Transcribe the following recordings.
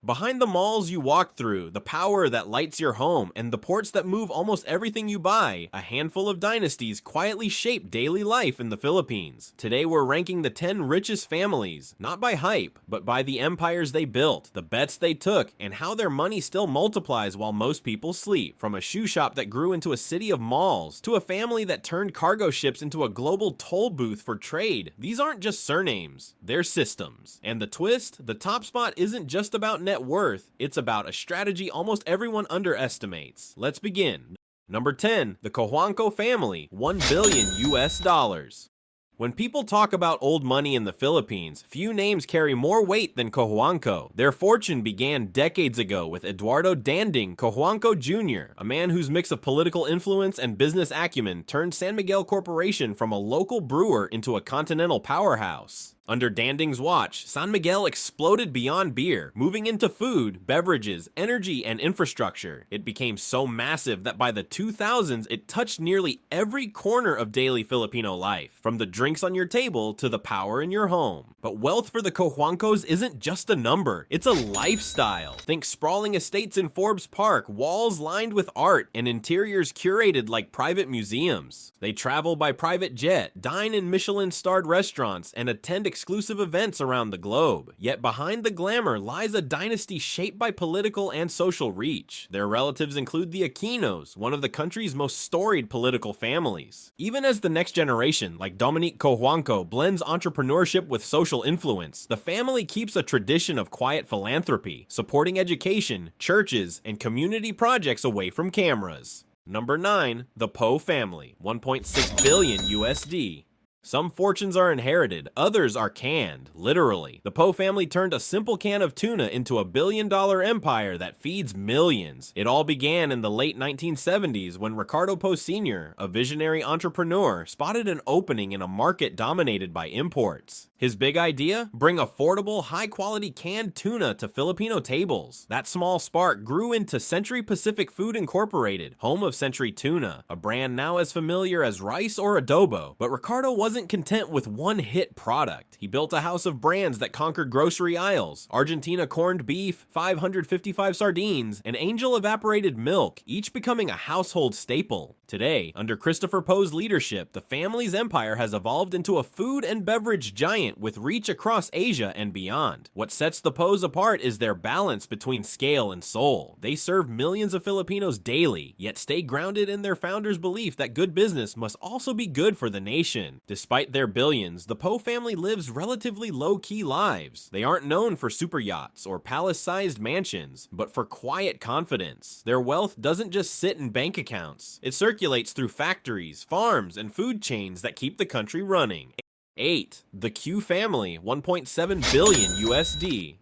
Behind the malls you walk through, the power that lights your home, and the ports that move almost everything you buy, a handful of dynasties quietly shape daily life in the Philippines. Today we're ranking the 10 richest families, not by hype, but by the empires they built, the bets they took, and how their money still multiplies while most people sleep. From a shoe shop that grew into a city of malls, to a family that turned cargo ships into a global toll booth for trade, these aren't just surnames, they're systems. And the twist? The top spot isn't just about net worth, it's about a strategy almost everyone underestimates. Let's begin. Number 10, the Cojuangco family, 1 billion US dollars. When people talk about old money in the Philippines, few names carry more weight than Cojuangco. Their fortune began decades ago with Eduardo Danding Cojuangco Jr., a man whose mix of political influence and business acumen turned San Miguel Corporation from a local brewer into a continental powerhouse. Under Danding's watch, San Miguel exploded beyond beer, moving into food, beverages, energy, and infrastructure. It became so massive that by the 2000s, it touched nearly every corner of daily Filipino life, from the drinks on your table to the power in your home. But wealth for the Cojuancos isn't just a number, it's a lifestyle. Think sprawling estates in Forbes Park, walls lined with art, and interiors curated like private museums. They travel by private jet, dine in Michelin-starred restaurants, and attend exclusive events around the globe. Yet behind the glamour lies a dynasty shaped by political and social reach. Their relatives include the Aquinos, one of the country's most storied political families. Even as the next generation, like Dominique Cojuangco, blends entrepreneurship with social influence, the family keeps a tradition of quiet philanthropy, supporting education, churches, and community projects away from cameras. Number 9, the Poe family, 1.6 billion USD. Some fortunes are inherited, others are canned, literally. The Poe family turned a simple can of tuna into a billion-dollar empire that feeds millions. It all began in the late 1970s when Ricardo Poe Sr., a visionary entrepreneur, spotted an opening in a market dominated by imports. His big idea? Bring affordable, high-quality canned tuna to Filipino tables. That small spark grew into Century Pacific Food Incorporated, home of Century Tuna, a brand now as familiar as rice or adobo. But Ricardo wasn't content with one hit product. He built a house of brands that conquered grocery aisles: Argentina corned beef, 555 sardines, and Angel evaporated milk, each becoming a household staple. Today, under Christopher Poe's leadership, the family's empire has evolved into a food and beverage giant with reach across Asia and beyond. What sets the Poes apart is their balance between scale and soul. They serve millions of Filipinos daily, yet stay grounded in their founder's belief that good business must also be good for the nation. Despite their billions, the Poe family lives relatively low-key lives. They aren't known for super yachts or palace-sized mansions, but for quiet confidence. Their wealth doesn't just sit in bank accounts. It circulates through factories, farms, and food chains that keep the country running. 8. The Q family, 1.7 billion USD.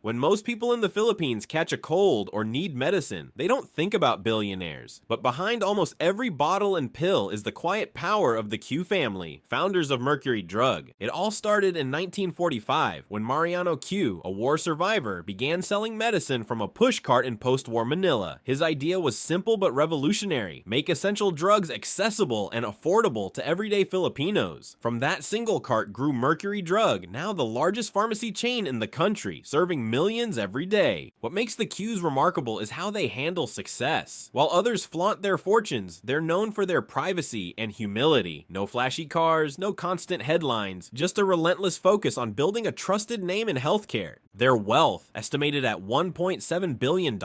When most people in the Philippines catch a cold or need medicine, they don't think about billionaires. But behind almost every bottle and pill is the quiet power of the Q family, founders of Mercury Drug. It all started in 1945 when Mariano Q, a war survivor, began selling medicine from a pushcart in post-war Manila. His idea was simple but revolutionary: make essential drugs accessible and affordable to everyday Filipinos. From that single cart grew Mercury Drug, now the largest pharmacy chain in the country, serving millions every day. What makes the Qs remarkable is how they handle success. While others flaunt their fortunes, they're known for their privacy and humility. No flashy cars, no constant headlines, just a relentless focus on building a trusted name in healthcare. Their wealth, estimated at $1.7 billion,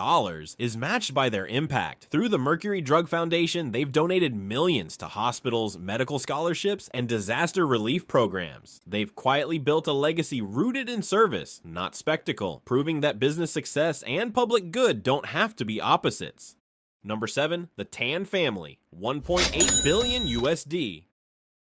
is matched by their impact. Through the Mercury Drug Foundation, they've donated millions to hospitals, medical scholarships, and disaster relief programs. They've quietly built a legacy rooted in service, not spectacle, proving that business success and public good don't have to be opposites. Number 7, the Tan family, 1.8 billion USD.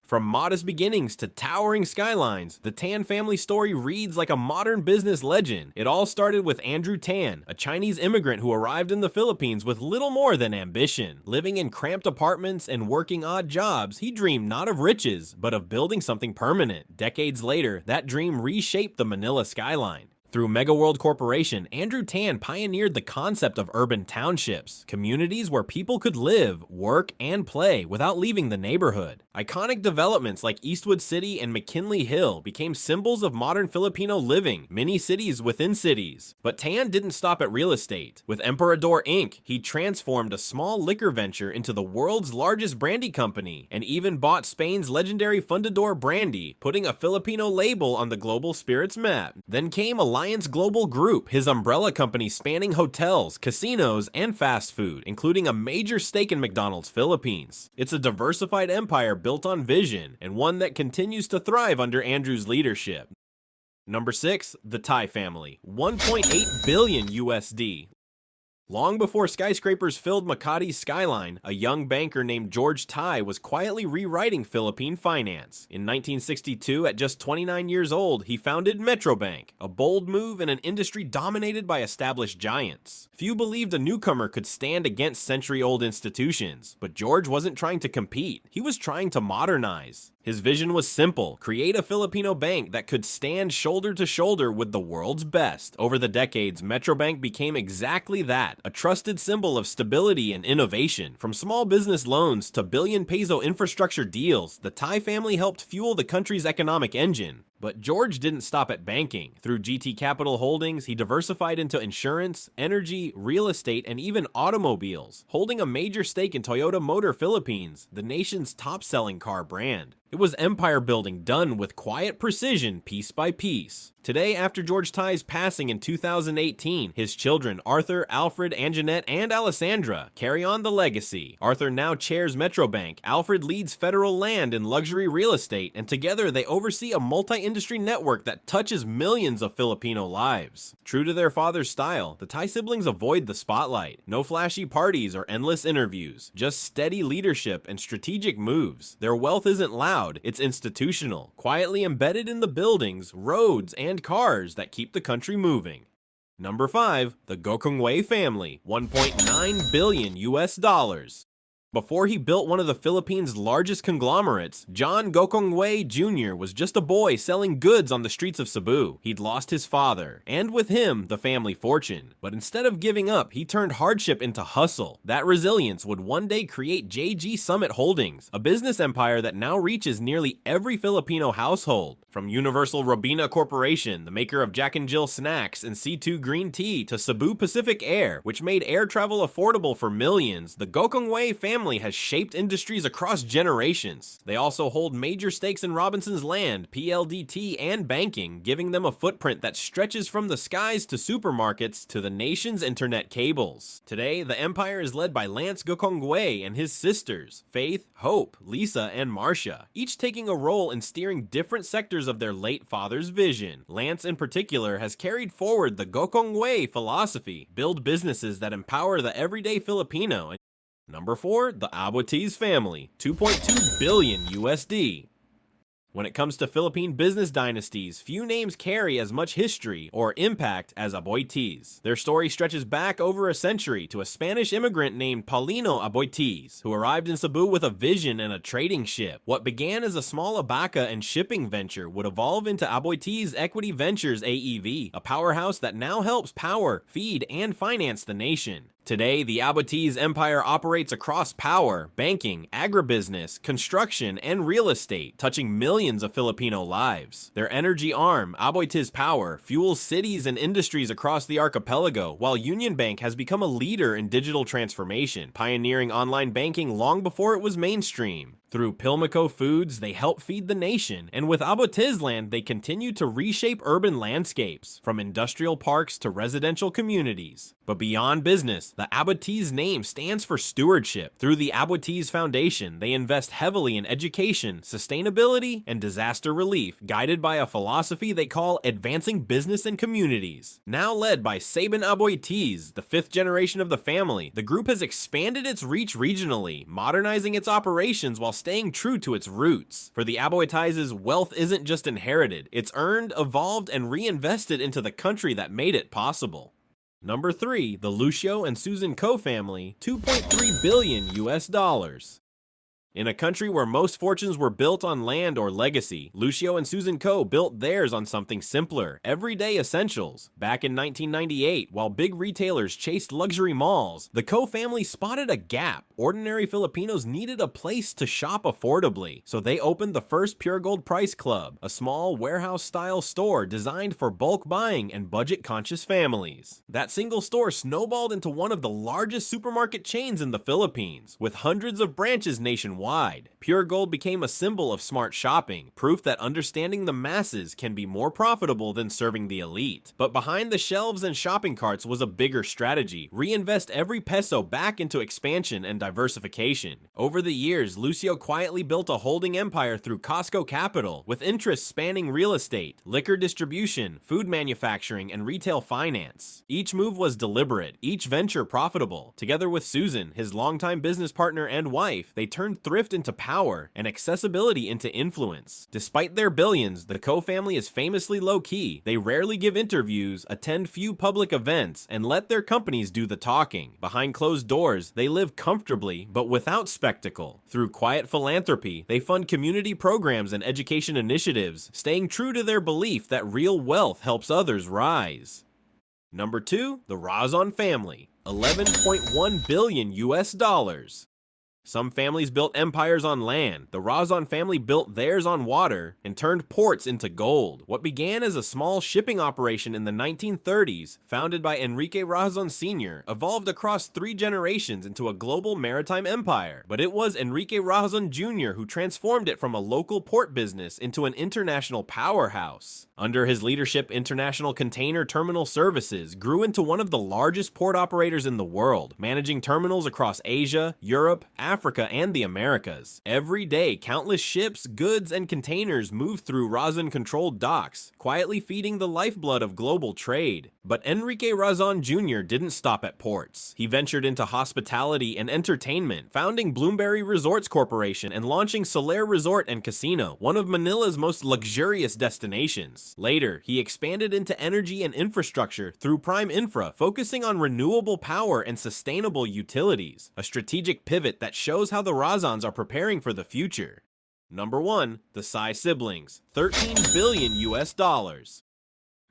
From modest beginnings to towering skylines, the Tan family story reads like a modern business legend. It all started with Andrew Tan, a Chinese immigrant who arrived in the Philippines with little more than ambition. Living in cramped apartments and working odd jobs, he dreamed not of riches, but of building something permanent. Decades later, that dream reshaped the Manila skyline. Through Mega World Corporation, Andrew Tan pioneered the concept of urban townships, communities where people could live, work, and play without leaving the neighborhood. Iconic developments like Eastwood City and McKinley Hill became symbols of modern Filipino living, mini cities within cities. But Tan didn't stop at real estate. With Emperador Inc., he transformed a small liquor venture into the world's largest brandy company, and even bought Spain's legendary Fundador brandy, putting a Filipino label on the global spirits map. Then came Alliance Global Group, his umbrella company spanning hotels, casinos, and fast food, including a major stake in McDonald's Philippines. It's a diversified empire built on vision, and one that continues to thrive under Andrew's leadership. Number 6, the Tai family, 1.8 billion USD. Long before skyscrapers filled Makati's skyline, a young banker named George Tai was quietly rewriting Philippine finance. In 1962, at just 29 years old, he founded Metrobank, a bold move in an industry dominated by established giants. Few believed a newcomer could stand against century-old institutions, but George wasn't trying to compete, he was trying to modernize. His vision was simple: create a Filipino bank that could stand shoulder to shoulder with the world's best. Over the decades, Metrobank became exactly that, a trusted symbol of stability and innovation. From small business loans to billion-peso infrastructure deals, the Tai family helped fuel the country's economic engine. But George didn't stop at banking. Through GT Capital Holdings, he diversified into insurance, energy, real estate, and even automobiles, holding a major stake in Toyota Motor Philippines, the nation's top-selling car brand. It was empire building done with quiet precision, piece by piece. Today, after George Tai's passing in 2018, his children Arthur, Alfred, Anjanette, and Alessandra carry on the legacy. Arthur now chairs Metrobank, Alfred leads federal land and luxury real estate, and together they oversee a multi-industry network that touches millions of Filipino lives. True to their father's style, the Tai siblings avoid the spotlight. No flashy parties or endless interviews, just steady leadership and strategic moves. Their wealth isn't loud, it's institutional, quietly embedded in the buildings, roads, and cars that keep the country moving. Number 5, the Gokongwei family, 1.9 billion US dollars. Before he built one of the Philippines' largest conglomerates, John Gokongwei Jr. was just a boy selling goods on the streets of Cebu. He'd lost his father, and with him, the family fortune. But instead of giving up, he turned hardship into hustle. That resilience would one day create JG Summit Holdings, a business empire that now reaches nearly every Filipino household. From Universal Robina Corporation, the maker of Jack and Jill snacks and C2 green tea, to Cebu Pacific Air, which made air travel affordable for millions, the Gokongwei family has shaped industries across generations. They also hold major stakes in Robinson's Land, PLDT, and banking, giving them a footprint that stretches from the skies to supermarkets to the nation's internet cables. Today, the empire is led by Lance Gokongwei and his sisters, Faith, Hope, Lisa, and Marcia, each taking a role in steering different sectors of their late father's vision. Lance, in particular, has carried forward the Gokongwei philosophy: build businesses that empower the everyday Filipino. Number 4, the Aboitiz family, 2.2 billion USD. When it comes to Philippine business dynasties, few names carry as much history or impact as Aboitiz. Their story stretches back over a century to a Spanish immigrant named Paulino Aboitiz, who arrived in Cebu with a vision and a trading ship. What began as a small abaca and shipping venture would evolve into Aboitiz Equity Ventures AEV, a powerhouse that now helps power, feed, and finance the nation. Today, the Aboitiz empire operates across power, banking, agribusiness, construction, and real estate, touching millions of Filipino lives. Their energy arm, Aboitiz Power, fuels cities and industries across the archipelago, while Union Bank has become a leader in digital transformation, pioneering online banking long before it was mainstream. Through Pilmico Foods, they help feed the nation, and with Aboitizland, they continue to reshape urban landscapes, from industrial parks to residential communities. But beyond business, the Aboitiz name stands for stewardship. Through the Aboitiz Foundation, they invest heavily in education, sustainability, and disaster relief, guided by a philosophy they call advancing business and communities. Now led by Sabin Aboitiz, the 5th generation of the family, the group has expanded its reach regionally, modernizing its operations while staying true to its roots. For the Aboitizes, wealth isn't just inherited, it's earned, evolved, and reinvested into the country that made it possible. Number 3, the Lucio and Susan Ko family, 2.3 billion US dollars. In a country where most fortunes were built on land or legacy, Lucio and Susan Coe built theirs on something simpler, everyday essentials. Back in 1998, while big retailers chased luxury malls, the Coe family spotted a gap. Ordinary Filipinos needed a place to shop affordably, so they opened the first Pure Gold Price Club, a small warehouse-style store designed for bulk buying and budget-conscious families. That single store snowballed into one of the largest supermarket chains in the Philippines, with hundreds of branches nationwide. Pure Gold became a symbol of smart shopping, proof that understanding the masses can be more profitable than serving the elite. But behind the shelves and shopping carts was a bigger strategy: reinvest every peso back into expansion and diversification. Over the years, Lucio quietly built a holding empire through Costco Capital, with interests spanning real estate, liquor distribution, food manufacturing, and retail finance. Each move was deliberate, each venture profitable. Together with Susan, his longtime business partner and wife, they turned thrift into power and accessibility into influence. Despite their billions, the Coe family is famously low-key. They rarely give interviews, attend few public events, and let their companies do the talking. Behind closed doors, they live comfortably, but without spectacle. Through quiet philanthropy, they fund community programs and education initiatives, staying true to their belief that real wealth helps others rise. Number 2, the Razon family, 11.1 billion US dollars. Some families built empires on land. The Razon family built theirs on water and turned ports into gold. What began as a small shipping operation in the 1930s, founded by Enrique Razon Jr., evolved across 3 generations into a global maritime empire. But it was Enrique Razon Jr. who transformed it from a local port business into an international powerhouse. Under his leadership, International Container Terminal Services grew into one of the largest port operators in the world, managing terminals across Asia, Europe, Africa, and the Americas. Every day, countless ships, goods, and containers moved through Razon-controlled docks, quietly feeding the lifeblood of global trade. But Enrique Razon Jr. didn't stop at ports. He ventured into hospitality and entertainment, founding Bloomberry Resorts Corporation and launching Solaire Resort and Casino, one of Manila's most luxurious destinations. Later, he expanded into energy and infrastructure through Prime Infra, focusing on renewable power and sustainable utilities, a strategic pivot that shows how the Razons are preparing for the future. Number 1, the Tsai siblings, 13 billion US dollars.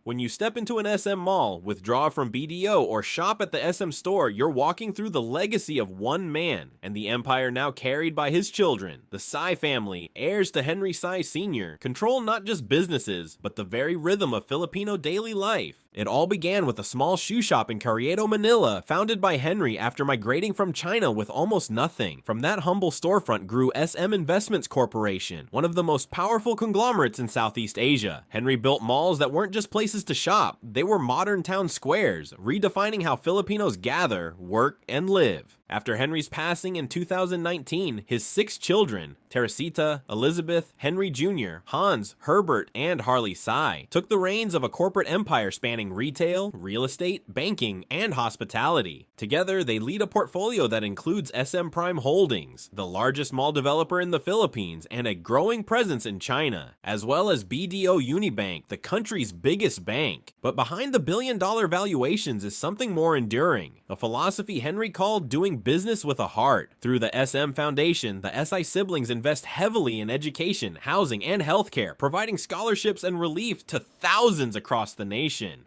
When you step into an SM mall, withdraw from BDO, or shop at the SM store, you're walking through the legacy of one man, and the empire now carried by his children. The Tsai family, heirs to Henry Tsai Sr., control not just businesses, but the very rhythm of Filipino daily life. It all began with a small shoe shop in Carriedo, Manila, founded by Henry after migrating from China with almost nothing. From that humble storefront grew SM Investments Corporation, one of the most powerful conglomerates in Southeast Asia. Henry built malls that weren't just places to shop, they were modern town squares, redefining how Filipinos gather, work, and live. After Henry's passing in 2019, his 6 children, Teresita, Elizabeth, Henry Jr., Hans, Herbert, and Harley Tsai, took the reins of a corporate empire spanning retail, real estate, banking, and hospitality. Together, they lead a portfolio that includes SM Prime Holdings, the largest mall developer in the Philippines, and a growing presence in China, as well as BDO Unibank, the country's biggest bank. But behind the billion-dollar valuations is something more enduring, a philosophy Henry called doing business with a heart. Through the SM Foundation, the SI siblings invest heavily in education, housing, and healthcare, providing scholarships and relief to thousands across the nation.